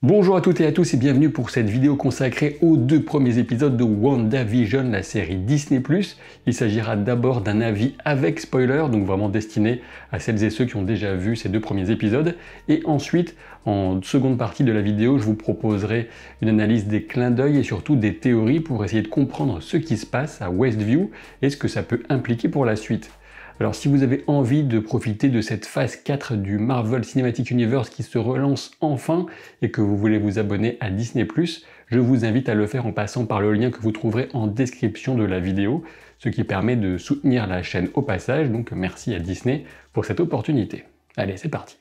Bonjour à toutes et à tous et bienvenue pour cette vidéo consacrée aux deux premiers épisodes de WandaVision, la série Disney+. Il s'agira d'abord d'un avis avec spoiler, donc vraiment destiné à celles et ceux qui ont déjà vu ces deux premiers épisodes. Et ensuite, en seconde partie de la vidéo, je vous proposerai une analyse des clins d'œil et surtout des théories pour essayer de comprendre ce qui se passe à Westview et ce que ça peut impliquer pour la suite. Alors si vous avez envie de profiter de cette phase 4 du Marvel Cinematic Universe qui se relance enfin et que vous voulez vous abonner à Disney+, je vous invite à le faire en passant par le lien que vous trouverez en description de la vidéo, ce qui permet de soutenir la chaîne au passage, donc merci à Disney pour cette opportunité. Allez, c'est parti.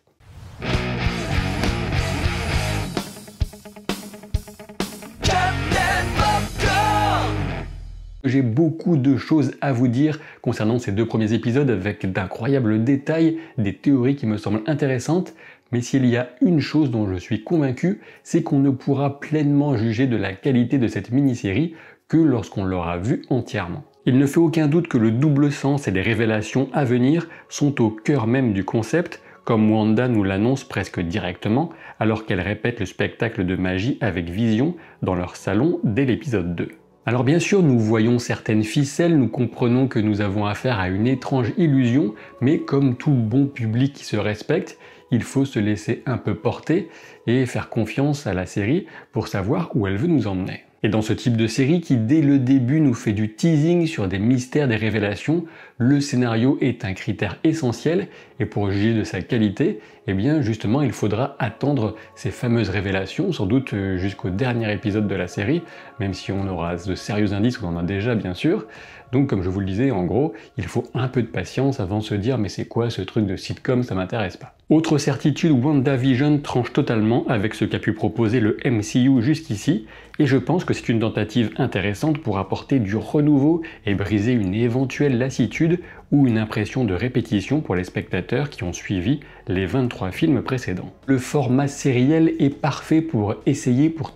J'ai beaucoup de choses à vous dire concernant ces deux premiers épisodes avec d'incroyables détails, des théories qui me semblent intéressantes, mais s'il y a une chose dont je suis convaincu, c'est qu'on ne pourra pleinement juger de la qualité de cette mini-série que lorsqu'on l'aura vue entièrement. Il ne fait aucun doute que le double sens et les révélations à venir sont au cœur même du concept, comme Wanda nous l'annonce presque directement, alors qu'elle répète le spectacle de magie avec Vision dans leur salon dès l'épisode 2. Alors bien sûr, nous voyons certaines ficelles, nous comprenons que nous avons affaire à une étrange illusion, mais comme tout bon public qui se respecte, il faut se laisser un peu porter et faire confiance à la série pour savoir où elle veut nous emmener. Et dans ce type de série qui dès le début nous fait du teasing sur des mystères, des révélations, le scénario est un critère essentiel et pour juger de sa qualité, eh bien justement il faudra attendre ces fameuses révélations, sans doute jusqu'au dernier épisode de la série, même si on aura de sérieux indices, on en a déjà bien sûr. Donc comme je vous le disais, en gros, il faut un peu de patience avant de se dire mais c'est quoi ce truc de sitcom, ça m'intéresse pas. Autre certitude, WandaVision tranche totalement avec ce qu'a pu proposer le MCU jusqu'ici, et je pense que c'est une tentative intéressante pour apporter du renouveau et briser une éventuelle lassitude ou une impression de répétition pour les spectateurs qui ont suivi les 23 films précédents. Le format sériel est parfait pour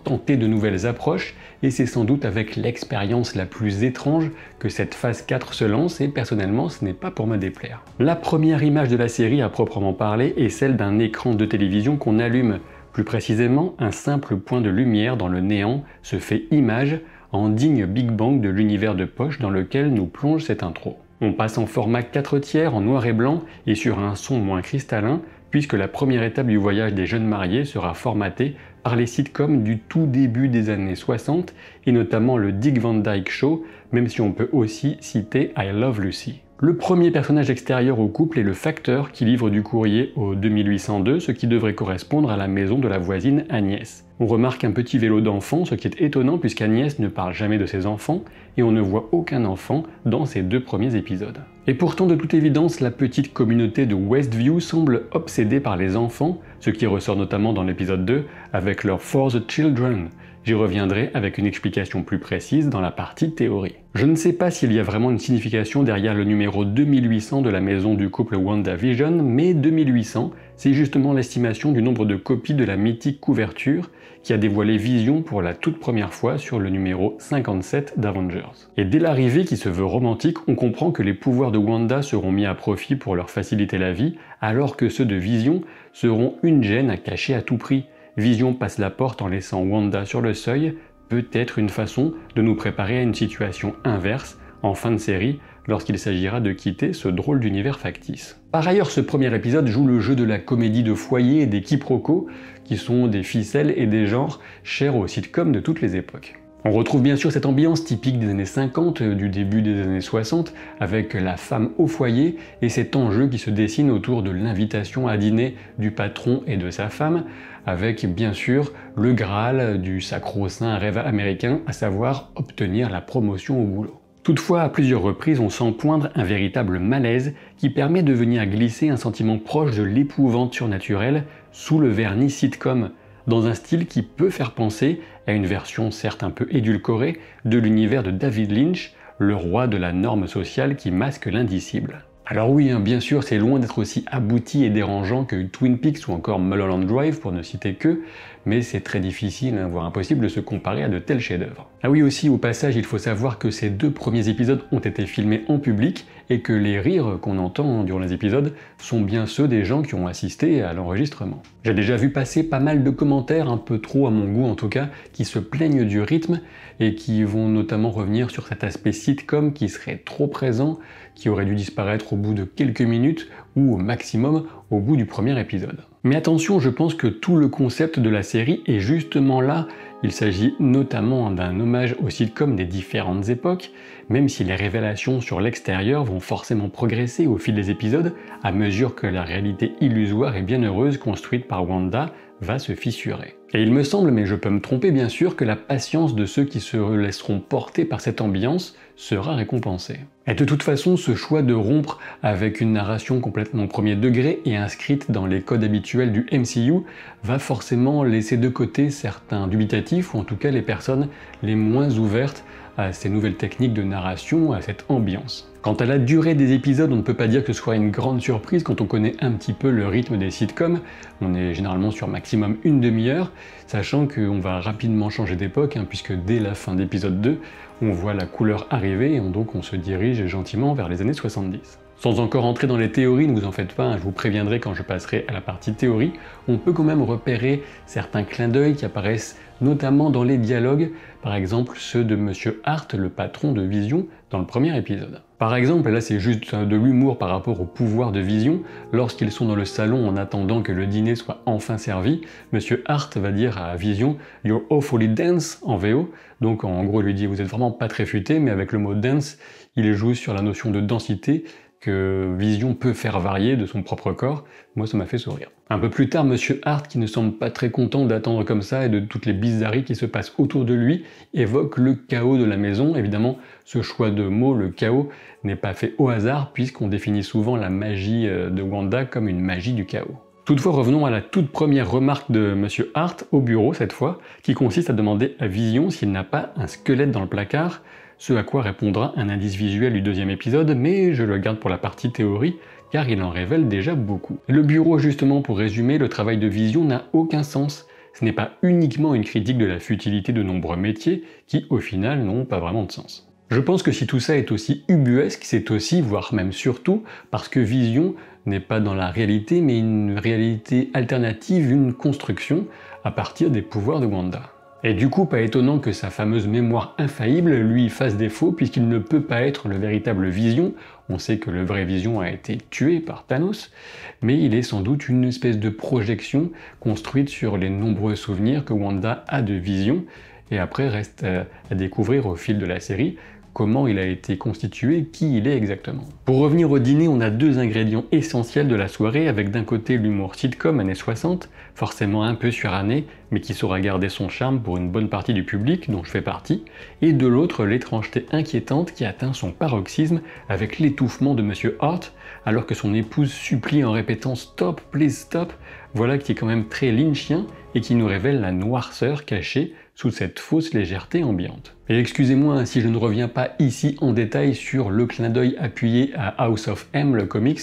tenter de nouvelles approches, et c'est sans doute avec l'expérience la plus étrange que cette phase 4 se lance, et personnellement ce n'est pas pour me déplaire. La première image de la série à proprement parler est celle d'un écran de télévision qu'on allume. Plus précisément, un simple point de lumière dans le néant se fait image en digne Big Bang de l'univers de poche dans lequel nous plonge cette intro. On passe en format 4/3 en noir et blanc et sur un son moins cristallin, puisque la première étape du voyage des jeunes mariés sera formatée par les sitcoms du tout début des années 60, et notamment le Dick Van Dyke Show, même si on peut aussi citer I Love Lucy. Le premier personnage extérieur au couple est le facteur qui livre du courrier au 2802, ce qui devrait correspondre à la maison de la voisine Agnès. On remarque un petit vélo d'enfant, ce qui est étonnant puisqu'Agnès ne parle jamais de ses enfants, et on ne voit aucun enfant dans ces deux premiers épisodes. Et pourtant, de toute évidence, la petite communauté de Westview semble obsédée par les enfants, ce qui ressort notamment dans l'épisode 2 avec leur For the Children. J'y reviendrai avec une explication plus précise dans la partie théorie. Je ne sais pas s'il y a vraiment une signification derrière le numéro 2800 de la maison du couple WandaVision, mais 2800, c'est justement l'estimation du nombre de copies de la mythique couverture qui a dévoilé Vision pour la toute première fois sur le numéro 57 d'Avengers. Et dès l'arrivée qui se veut romantique, on comprend que les pouvoirs de Wanda seront mis à profit pour leur faciliter la vie, alors que ceux de Vision seront une gêne à cacher à tout prix. Vision passe la porte en laissant Wanda sur le seuil, peut-être une façon de nous préparer à une situation inverse en fin de série lorsqu'il s'agira de quitter ce drôle d'univers factice. Par ailleurs, ce premier épisode joue le jeu de la comédie de foyer et des quiproquos, qui sont des ficelles et des genres chers aux sitcoms de toutes les époques. On retrouve bien sûr cette ambiance typique des années 50, du début des années 60, avec la femme au foyer et cet enjeu qui se dessine autour de l'invitation à dîner du patron et de sa femme, avec bien sûr le Graal du sacro-saint rêve américain, à savoir obtenir la promotion au boulot. Toutefois, à plusieurs reprises, on sent poindre un véritable malaise qui permet de venir glisser un sentiment proche de l'épouvante surnaturelle sous le vernis sitcom, dans un style qui peut faire penser à une version certes un peu édulcorée de l'univers de David Lynch, le roi de la norme sociale qui masque l'indicible. Alors oui, bien sûr, c'est loin d'être aussi abouti et dérangeant que Twin Peaks ou encore Mulholland Drive pour ne citer que, mais c'est très difficile, voire impossible de se comparer à de tels chefs-d'œuvre. Ah oui aussi, au passage, il faut savoir que ces 2 premiers épisodes ont été filmés en public et que les rires qu'on entend durant les épisodes sont bien ceux des gens qui ont assisté à l'enregistrement. J'ai déjà vu passer pas mal de commentaires, un peu trop à mon goût en tout cas, qui se plaignent du rythme et qui vont notamment revenir sur cet aspect sitcom qui serait trop présent, qui aurait dû disparaître au bout de quelques minutes ou au maximum au bout du premier épisode. Mais attention, je pense que tout le concept de la série est justement là. Il s'agit notamment d'un hommage aux sitcoms des différentes époques, même si les révélations sur l'extérieur vont forcément progresser au fil des épisodes, à mesure que la réalité illusoire et bienheureuse construite par Wanda va se fissurer. Et il me semble, mais je peux me tromper bien sûr, que la patience de ceux qui se laisseront porter par cette ambiance sera récompensée. Et de toute façon, ce choix de rompre avec une narration complètement premier degré et inscrite dans les codes habituels du MCU va forcément laisser de côté certains dubitatifs, ou en tout cas les personnes les moins ouvertes à ces nouvelles techniques de narration, à cette ambiance. Quant à la durée des épisodes, on ne peut pas dire que ce soit une grande surprise quand on connaît un petit peu le rythme des sitcoms. On est généralement sur maximum une demi-heure, sachant qu'on va rapidement changer d'époque, puisque dès la fin d'épisode 2, on voit la couleur arriver et donc on se dirige gentiment vers les années 70. Sans encore entrer dans les théories, ne vous en faites pas, je vous préviendrai quand je passerai à la partie théorie, on peut quand même repérer certains clins d'œil qui apparaissent notamment dans les dialogues, par exemple ceux de Monsieur Hart, le patron de Vision, dans le premier épisode. Par exemple, là c'est juste de l'humour par rapport au pouvoir de Vision, lorsqu'ils sont dans le salon en attendant que le dîner soit enfin servi, Monsieur Hart va dire à Vision « You're awfully dense » en VO, donc en gros il lui dit « Vous êtes vraiment pas très futé », mais avec le mot « dense », il joue sur la notion de densité, que Vision peut faire varier de son propre corps, moi ça m'a fait sourire. Un peu plus tard, Monsieur Hart, qui ne semble pas très content d'attendre comme ça et de toutes les bizarreries qui se passent autour de lui, évoque le chaos de la maison. Évidemment, ce choix de mots, le chaos, n'est pas fait au hasard, puisqu'on définit souvent la magie de Wanda comme une magie du chaos. Toutefois, revenons à la toute première remarque de Monsieur Hart, au bureau cette fois, qui consiste à demander à Vision s'il n'a pas un squelette dans le placard, ce à quoi répondra un indice visuel du deuxième épisode, mais je le garde pour la partie théorie, car il en révèle déjà beaucoup. Le bureau, justement, pour résumer, le travail de Vision n'a aucun sens. Ce n'est pas uniquement une critique de la futilité de nombreux métiers, qui, au final, n'ont pas vraiment de sens. Je pense que si tout ça est aussi ubuesque, c'est aussi, voire même surtout, parce que Vision n'est pas dans la réalité, mais une réalité alternative, une construction, à partir des pouvoirs de Wanda. Et du coup, pas étonnant que sa fameuse mémoire infaillible lui fasse défaut, puisqu'il ne peut pas être le véritable Vision. On sait que le vrai Vision a été tué par Thanos, mais il est sans doute une espèce de projection construite sur les nombreux souvenirs que Wanda a de Vision, et après reste à découvrir au fil de la série comment il a été constitué, qui il est exactement. Pour revenir au dîner, on a 2 ingrédients essentiels de la soirée, avec d'un côté l'humour sitcom années 60, forcément un peu suranné, mais qui saura garder son charme pour une bonne partie du public, dont je fais partie, et de l'autre l'étrangeté inquiétante qui atteint son paroxysme avec l'étouffement de Monsieur Hart, alors que son épouse supplie en répétant « Stop, please stop », voilà qui est quand même très lynchien et qui nous révèle la noirceur cachée sous cette fausse légèreté ambiante. Et excusez-moi si je ne reviens pas ici en détail sur le clin d'œil appuyé à House of M, le comics,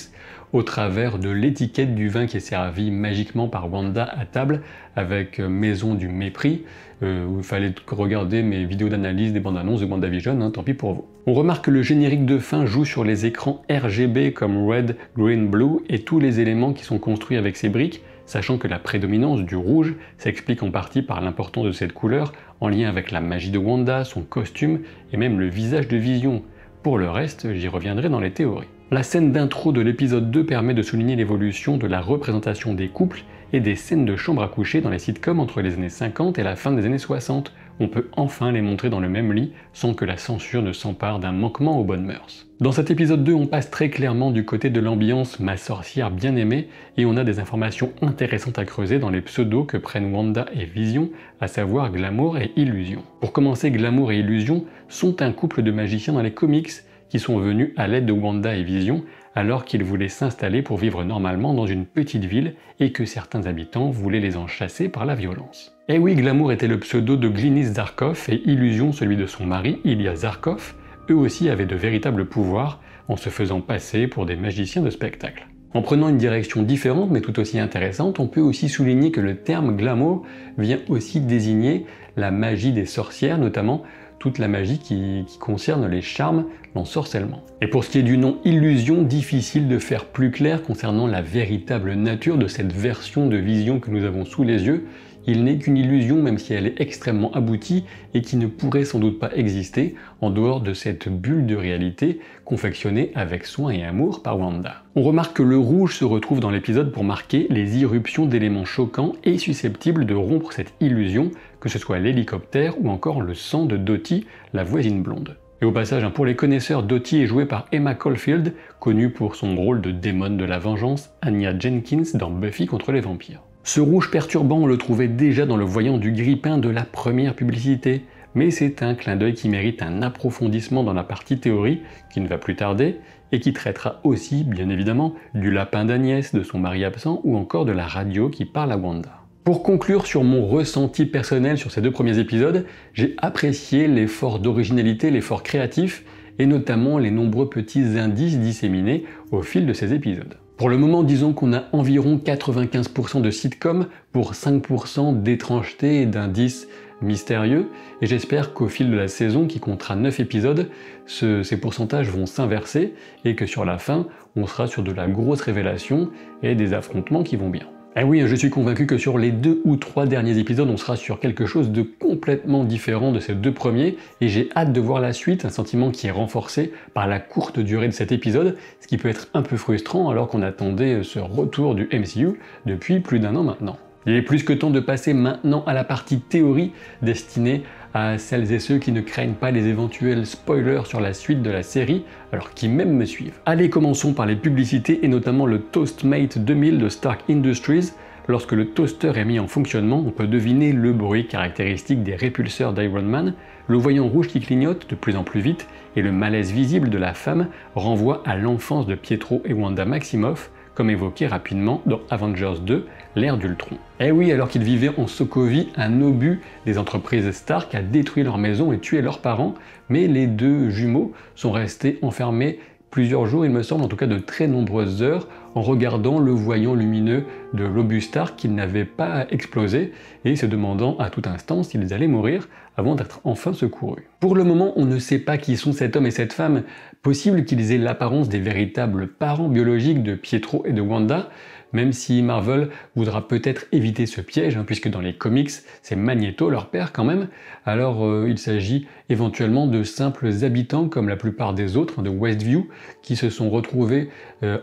au travers de l'étiquette du vin qui est servi magiquement par Wanda à table, avec Maison du Mépris, où il fallait regarder mes vidéos d'analyse des bandes annonces de WandaVision, tant pis pour vous. On remarque que le générique de fin joue sur les écrans RGB comme Red, Green, Blue, et tous les éléments qui sont construits avec ces briques, sachant que la prédominance du rouge s'explique en partie par l'importance de cette couleur, en lien avec la magie de Wanda, son costume, et même le visage de Vision. Pour le reste, j'y reviendrai dans les théories. La scène d'intro de l'épisode 2 permet de souligner l'évolution de la représentation des couples et des scènes de chambre à coucher dans les sitcoms entre les années 50 et la fin des années 60. On peut enfin les montrer dans le même lit sans que la censure ne s'empare d'un manquement aux bonnes mœurs. Dans cet épisode 2, on passe très clairement du côté de l'ambiance ma sorcière bien-aimée et on a des informations intéressantes à creuser dans les pseudos que prennent Wanda et Vision, à savoir Glamour et Illusion. Pour commencer, Glamour et Illusion sont un couple de magiciens dans les comics qui sont venus à l'aide de Wanda et Vision alors qu'ils voulaient s'installer pour vivre normalement dans une petite ville et que certains habitants voulaient les en chasser par la violence. Et oui, Glamour était le pseudo de Glynis Zarkov et Illusion celui de son mari, Ilya Zarkov. Eux aussi avaient de véritables pouvoirs en se faisant passer pour des magiciens de spectacle. En prenant une direction différente mais tout aussi intéressante, on peut aussi souligner que le terme glamour vient aussi désigner la magie des sorcières, notamment toute la magie qui concerne les charmes, l'ensorcellement. Et pour ce qui est du nom illusion, difficile de faire plus clair concernant la véritable nature de cette version de vision que nous avons sous les yeux. Il n'est qu'une illusion même si elle est extrêmement aboutie et qui ne pourrait sans doute pas exister en dehors de cette bulle de réalité confectionnée avec soin et amour par Wanda. On remarque que le rouge se retrouve dans l'épisode pour marquer les irruptions d'éléments choquants et susceptibles de rompre cette illusion, que ce soit l'hélicoptère ou encore le sang de Dottie, la voisine blonde. Et au passage, pour les connaisseurs, Dottie est jouée par Emma Caulfield, connue pour son rôle de démon de la vengeance, Anya Jenkins dans Buffy contre les vampires. Ce rouge perturbant, on le trouvait déjà dans le voyant du grille-pain de la première publicité, mais c'est un clin d'œil qui mérite un approfondissement dans la partie théorie, qui ne va plus tarder, et qui traitera aussi, bien évidemment, du lapin d'Agnès, de son mari absent, ou encore de la radio qui parle à Wanda. Pour conclure sur mon ressenti personnel sur ces deux premiers épisodes, j'ai apprécié l'effort d'originalité, l'effort créatif, et notamment les nombreux petits indices disséminés au fil de ces épisodes. Pour le moment, disons qu'on a environ 95% de sitcom pour 5% d'étrangeté et d'indices mystérieux, et j'espère qu'au fil de la saison, qui comptera 9 épisodes, ces pourcentages vont s'inverser, et que sur la fin, on sera sur de la grosse révélation et des affrontements qui vont bien. Et oui, je suis convaincu que sur les 2 ou 3 derniers épisodes, on sera sur quelque chose de complètement différent de ces 2 premiers, et j'ai hâte de voir la suite, un sentiment qui est renforcé par la courte durée de cet épisode, ce qui peut être un peu frustrant alors qu'on attendait ce retour du MCU depuis plus d'1 an maintenant. Il est plus que temps de passer maintenant à la partie théorie destinée à celles et ceux qui ne craignent pas les éventuels spoilers sur la suite de la série, alors qui même me suivent. Allez, commençons par les publicités et notamment le Toastmate 2000 de Stark Industries. Lorsque le toaster est mis en fonctionnement, on peut deviner le bruit caractéristique des répulseurs d'Iron Man, le voyant rouge qui clignote de plus en plus vite et le malaise visible de la femme renvoient à l'enfance de Pietro et Wanda Maximoff, comme évoqué rapidement dans Avengers 2, l'ère d'Ultron. Eh oui, alors qu'ils vivaient en Sokovie, un obus des entreprises Stark a détruit leur maison et tué leurs parents, mais les deux jumeaux sont restés enfermés plusieurs jours, il me semble, en tout cas de très nombreuses heures, en regardant le voyant lumineux de l'obus Stark qu'ils n'avaient pas explosé et se demandant à tout instant s'ils allaient mourir avant d'être enfin secourus. Pour le moment, on ne sait pas qui sont cet homme et cette femme. Possible qu'ils aient l'apparence des véritables parents biologiques de Pietro et de Wanda, même si Marvel voudra peut-être éviter ce piège, puisque dans les comics, c'est Magneto, leur père quand même, alors il s'agit éventuellement de simples habitants comme la plupart des autres de Westview, qui se sont retrouvés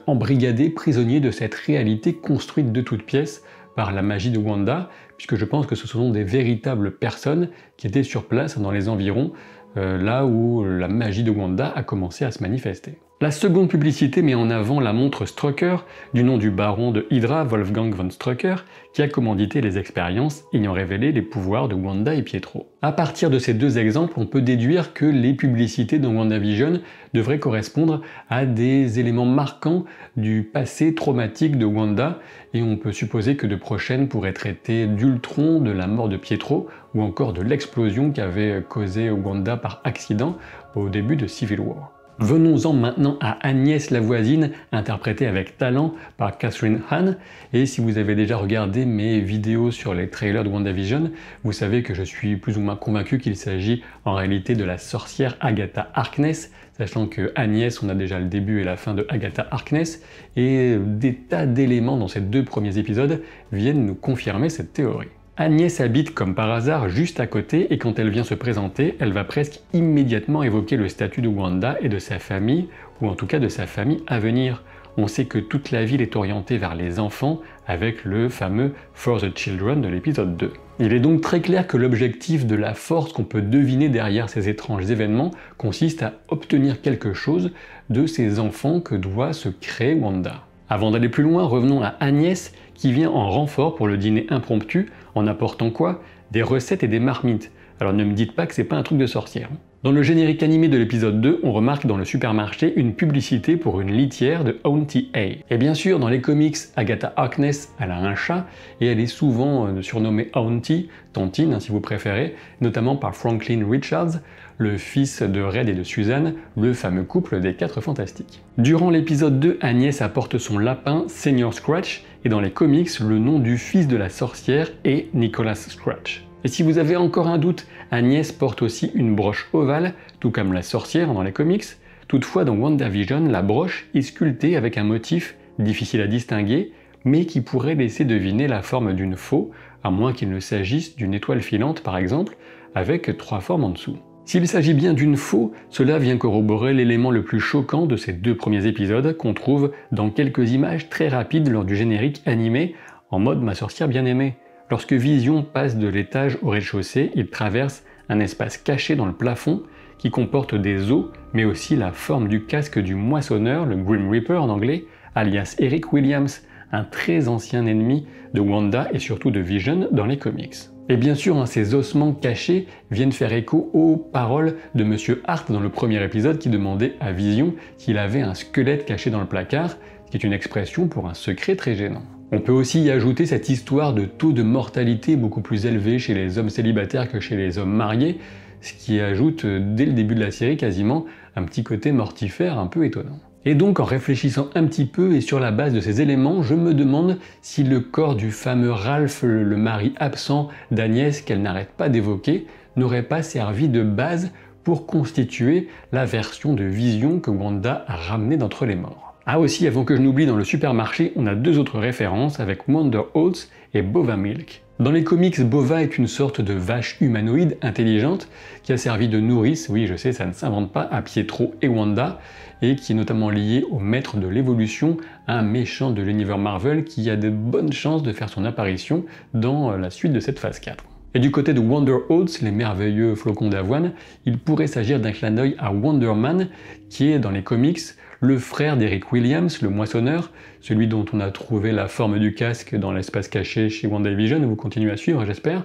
embrigadés, prisonniers de cette réalité construite de toutes pièces par la magie de Wanda, puisque je pense que ce sont des véritables personnes qui étaient sur place dans les environs, là où la magie de Wanda a commencé à se manifester. La seconde publicité met en avant la montre Strucker, du nom du baron de Hydra, Wolfgang von Strucker, qui a commandité les expériences ayant révélé les pouvoirs de Wanda et Pietro. À partir de ces deux exemples, on peut déduire que les publicités dans WandaVision devraient correspondre à des éléments marquants du passé traumatique de Wanda, et on peut supposer que de prochaines pourraient traiter d'Ultron, de la mort de Pietro, ou encore de l'explosion qu'avait causée Wanda par accident au début de Civil War. Venons-en maintenant à Agnès la voisine, interprétée avec talent par Catherine Hahn, et si vous avez déjà regardé mes vidéos sur les trailers de WandaVision, vous savez que je suis plus ou moins convaincu qu'il s'agit en réalité de la sorcière Agatha Harkness, sachant que Agnès, on a déjà le début et la fin de Agatha Harkness, et des tas d'éléments dans ces 2 premiers épisodes viennent nous confirmer cette théorie. Agnès habite comme par hasard juste à côté et quand elle vient se présenter, elle va presque immédiatement évoquer le statut de Wanda et de sa famille, ou en tout cas de sa famille à venir. On sait que toute la ville est orientée vers les enfants avec le fameux For the Children de l'épisode 2. Il est donc très clair que l'objectif de la force qu'on peut deviner derrière ces étranges événements consiste à obtenir quelque chose de ces enfants que doit se créer Wanda. Avant d'aller plus loin, revenons à Agnès qui vient en renfort pour le dîner impromptu en apportant quoi? Des recettes et des marmites. Alors ne me dites pas que c'est pas un truc de sorcière. Dans le générique animé de l'épisode 2, on remarque dans le supermarché une publicité pour une litière de Auntie A. Et bien sûr, dans les comics, Agatha Harkness, elle a un chat, et elle est souvent surnommée Auntie, Tantine si vous préférez, notamment par Franklin Richards, le fils de Red et de Suzanne, le fameux couple des 4 Fantastiques. Durant l'épisode 2, Agnès apporte son lapin Senior Scratch, et dans les comics, le nom du fils de la sorcière est Nicholas Scratch. Et si vous avez encore un doute, Agnès porte aussi une broche ovale, tout comme la sorcière dans les comics. Toutefois, dans WandaVision, la broche est sculptée avec un motif difficile à distinguer, mais qui pourrait laisser deviner la forme d'une faux, à moins qu'il ne s'agisse d'une étoile filante par exemple, avec 3 formes en dessous. S'il s'agit bien d'une faux, cela vient corroborer l'élément le plus choquant de ces 2 premiers épisodes qu'on trouve dans quelques images très rapides lors du générique animé en mode ma sorcière bien-aimée. Lorsque Vision passe de l'étage au rez-de-chaussée, il traverse un espace caché dans le plafond qui comporte des os, mais aussi la forme du casque du moissonneur, le Grim Reaper en anglais, alias Eric Williams, un très ancien ennemi de Wanda et surtout de Vision dans les comics. Et bien sûr, ces ossements cachés viennent faire écho aux paroles de Monsieur Hart dans le premier épisode qui demandait à Vision s'il avait un squelette caché dans le placard, ce qui est une expression pour un secret très gênant. On peut aussi y ajouter cette histoire de taux de mortalité beaucoup plus élevé chez les hommes célibataires que chez les hommes mariés, ce qui ajoute dès le début de la série quasiment un petit côté mortifère un peu étonnant. Et donc en réfléchissant un petit peu et sur la base de ces éléments, je me demande si le corps du fameux Ralph, le mari absent d'Agnès qu'elle n'arrête pas d'évoquer, n'aurait pas servi de base pour constituer la version de Vision que Wanda a ramenée d'entre les morts. Ah aussi, avant que je n'oublie, dans le supermarché, on a 2 autres références avec Wonder Oats et Bova Milk. Dans les comics, Bova est une sorte de vache humanoïde intelligente qui a servi de nourrice, oui je sais ça ne s'invente pas, à Pietro et Wanda, et qui est notamment lié au maître de l'évolution, un méchant de l'univers Marvel qui a de bonnes chances de faire son apparition dans la suite de cette phase 4. Et du côté de Wonder Oats, les merveilleux flocons d'avoine, il pourrait s'agir d'un clin d'œil à Wonder Man, qui est dans les comics le frère d'Eric Williams, le moissonneur, celui dont on a trouvé la forme du casque dans l'espace caché chez WandaVision, vous continuez à suivre j'espère.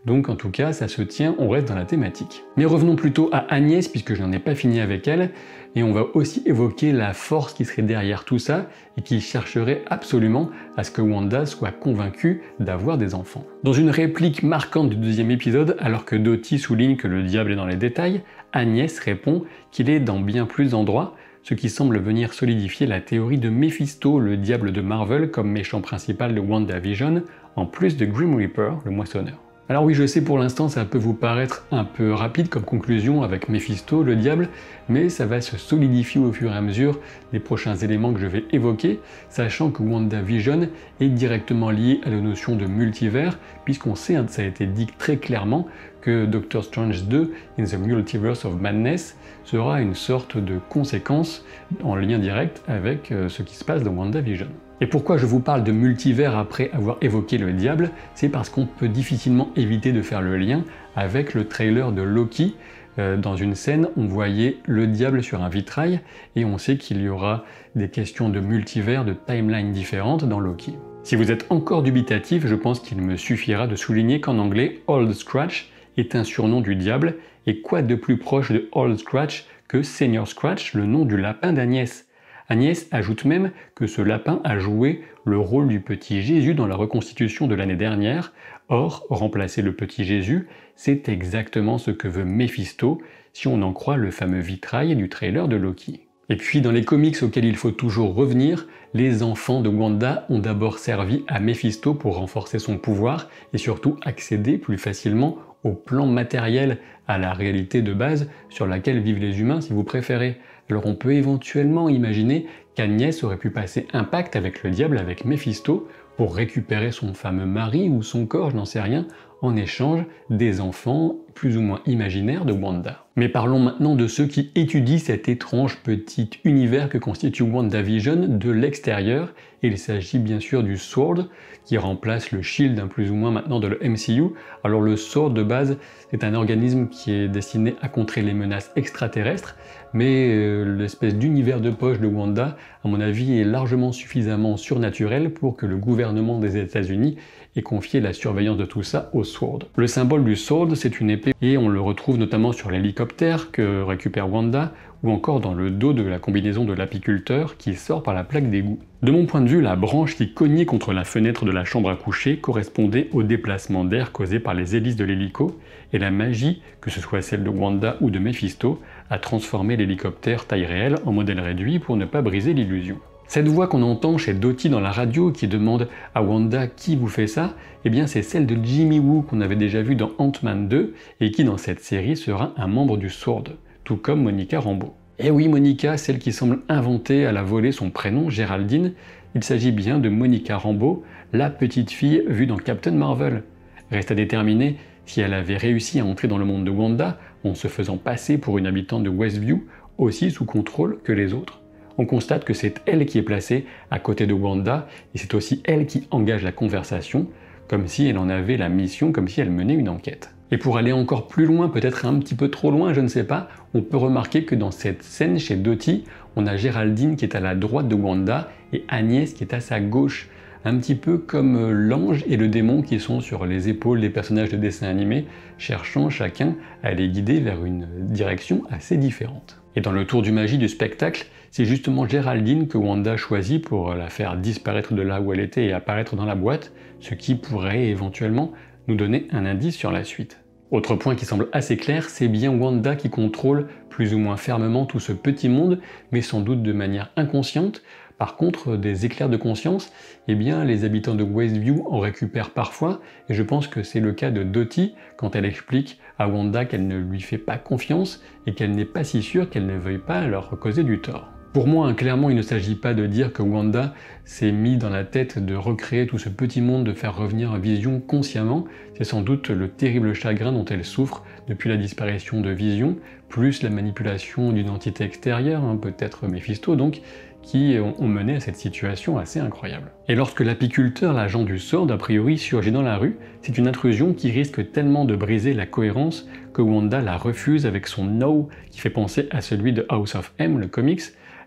Donc en tout cas, ça se tient, on reste dans la thématique. Mais revenons plutôt à Agnès, puisque je n'en ai pas fini avec elle, et on va aussi évoquer la force qui serait derrière tout ça, et qui chercherait absolument à ce que Wanda soit convaincue d'avoir des enfants. Dans une réplique marquante du 2e épisode, alors que Dottie souligne que le diable est dans les détails, Agnès répond qu'il est dans bien plus d'endroits, ce qui semble venir solidifier la théorie de Mephisto, le diable de Marvel, comme méchant principal de WandaVision, en plus de Grim Reaper, le moissonneur. Alors oui, je sais pour l'instant ça peut vous paraître un peu rapide comme conclusion avec Mephisto, le diable, mais ça va se solidifier au fur et à mesure des prochains éléments que je vais évoquer, sachant que WandaVision est directement lié à la notion de multivers, puisqu'on sait, ça a été dit très clairement, que Doctor Strange 2, In the Multiverse of Madness, sera une sorte de conséquence en lien direct avec ce qui se passe dans WandaVision. Et pourquoi je vous parle de multivers après avoir évoqué le diable, c'est parce qu'on peut difficilement éviter de faire le lien avec le trailer de Loki. Dans une scène, on voyait le diable sur un vitrail, et on sait qu'il y aura des questions de multivers, de timelines différentes dans Loki. Si vous êtes encore dubitatif, je pense qu'il me suffira de souligner qu'en anglais, Old Scratch est un surnom du diable, et quoi de plus proche de Old Scratch que Senior Scratch, le nom du lapin d'Agnès. Agnès ajoute même que ce lapin a joué le rôle du petit Jésus dans la reconstitution de l'année dernière. Or, remplacer le petit Jésus, c'est exactement ce que veut Mephisto, si on en croit le fameux vitrail du trailer de Loki. Et puis dans les comics auxquels il faut toujours revenir, les enfants de Wanda ont d'abord servi à Mephisto pour renforcer son pouvoir et surtout accéder plus facilement au plan matériel, à la réalité de base sur laquelle vivent les humains si vous préférez. Alors on peut éventuellement imaginer qu'Agnès aurait pu passer un pacte avec le diable, avec Mephisto, pour récupérer son fameux mari ou son corps, je n'en sais rien, en échange des enfants plus ou moins imaginaires de Wanda. Mais parlons maintenant de ceux qui étudient cet étrange petit univers que constitue WandaVision de l'extérieur. Il s'agit bien sûr du Sword, qui remplace le Shield plus ou moins maintenant de le MCU. Alors le Sword de base, c'est un organisme qui est destiné à contrer les menaces extraterrestres, mais l'espèce d'univers de poche de Wanda, à mon avis, est largement suffisamment surnaturel pour que le gouvernement des États-Unis ait confié la surveillance de tout ça au Sword. Le symbole du Sword, c'est une épée épée, et on le retrouve notamment sur l'hélicoptère que récupère Wanda, ou encore dans le dos de la combinaison de l'apiculteur qui sort par la plaque d'égout. De mon point de vue, la branche qui cognait contre la fenêtre de la chambre à coucher correspondait au déplacement d'air causé par les hélices de l'hélico, et la magie, que ce soit celle de Wanda ou de Mephisto, a transformé l'hélicoptère taille réelle en modèle réduit pour ne pas briser l'illusion. Cette voix qu'on entend chez Dottie dans la radio qui demande à Wanda qui vous fait ça, eh bien c'est celle de Jimmy Woo qu'on avait déjà vu dans Ant-Man 2 et qui dans cette série sera un membre du SWORD, tout comme Monica Rambeau. Et oui, Monica, celle qui semble inventer à la volée son prénom, Géraldine, il s'agit bien de Monica Rambeau, la petite fille vue dans Captain Marvel. Reste à déterminer si elle avait réussi à entrer dans le monde de Wanda en se faisant passer pour une habitante de Westview, aussi sous contrôle que les autres. On constate que c'est elle qui est placée à côté de Wanda, et c'est aussi elle qui engage la conversation, comme si elle en avait la mission, comme si elle menait une enquête. Et pour aller encore plus loin, peut-être un petit peu trop loin, je ne sais pas, on peut remarquer que dans cette scène chez Dottie, on a Géraldine qui est à la droite de Wanda et Agnès qui est à sa gauche. Un petit peu comme l'ange et le démon qui sont sur les épaules des personnages de dessins animés, cherchant chacun à les guider vers une direction assez différente. Et dans le tour du magie du spectacle, c'est justement Géraldine que Wanda choisit pour la faire disparaître de là où elle était et apparaître dans la boîte, ce qui pourrait éventuellement nous donner un indice sur la suite. Autre point qui semble assez clair, c'est bien Wanda qui contrôle plus ou moins fermement tout ce petit monde, mais sans doute de manière inconsciente. Par contre, des éclairs de conscience, eh bien les habitants de Westview en récupèrent parfois, et je pense que c'est le cas de Dottie quand elle explique à Wanda qu'elle ne lui fait pas confiance et qu'elle n'est pas si sûre qu'elle ne veuille pas leur causer du tort. Pour moi, clairement, il ne s'agit pas de dire que Wanda s'est mis dans la tête de recréer tout ce petit monde, de faire revenir Vision consciemment. C'est sans doute le terrible chagrin dont elle souffre depuis la disparition de Vision, plus la manipulation d'une entité extérieure, peut-être Mephisto donc, qui ont mené à cette situation assez incroyable. Et lorsque l'apiculteur, l'agent du SWORD, a priori surgit dans la rue, c'est une intrusion qui risque tellement de briser la cohérence que Wanda la refuse avec son no qui fait penser à celui de House of M, le comics,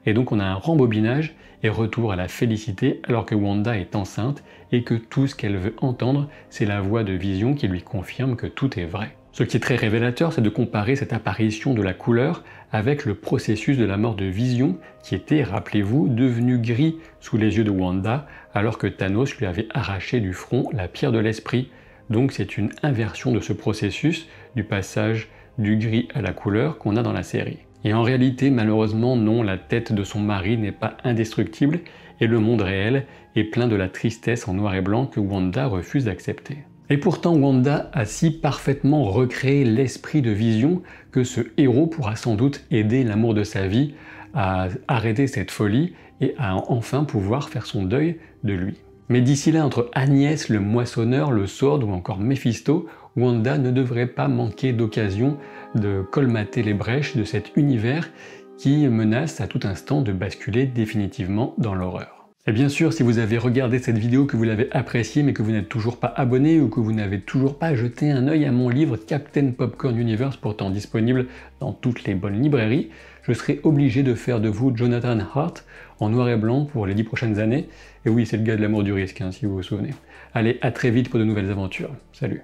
et donc on a un rembobinage et retour à la félicité alors que Wanda est enceinte et que tout ce qu'elle veut entendre, c'est la voix de Vision qui lui confirme que tout est vrai. Ce qui est très révélateur, c'est de comparer cette apparition de la couleur avec le processus de la mort de Vision qui était, rappelez-vous, devenu gris sous les yeux de Wanda alors que Thanos lui avait arraché du front la pierre de l'esprit. Donc c'est une inversion de ce processus, du passage du gris à la couleur qu'on a dans la série. Et en réalité, malheureusement, non, la tête de son mari n'est pas indestructible et le monde réel est plein de la tristesse en noir et blanc que Wanda refuse d'accepter. Et pourtant, Wanda a si parfaitement recréé l'esprit de Vision que ce héros pourra sans doute aider l'amour de sa vie à arrêter cette folie et à enfin pouvoir faire son deuil de lui. Mais d'ici là, entre Agnès, le moissonneur, le SWORD ou encore Mephisto, Wanda ne devrait pas manquer d'occasion de colmater les brèches de cet univers qui menace à tout instant de basculer définitivement dans l'horreur. Et bien sûr, si vous avez regardé cette vidéo, que vous l'avez appréciée mais que vous n'êtes toujours pas abonné ou que vous n'avez toujours pas jeté un œil à mon livre Captain Popcorn Universe, pourtant disponible dans toutes les bonnes librairies, je serai obligé de faire de vous Jonathan Hart en noir et blanc pour les 10 prochaines années. Et oui, c'est le gars de l'amour du risque, si vous vous souvenez. Allez, à très vite pour de nouvelles aventures. Salut!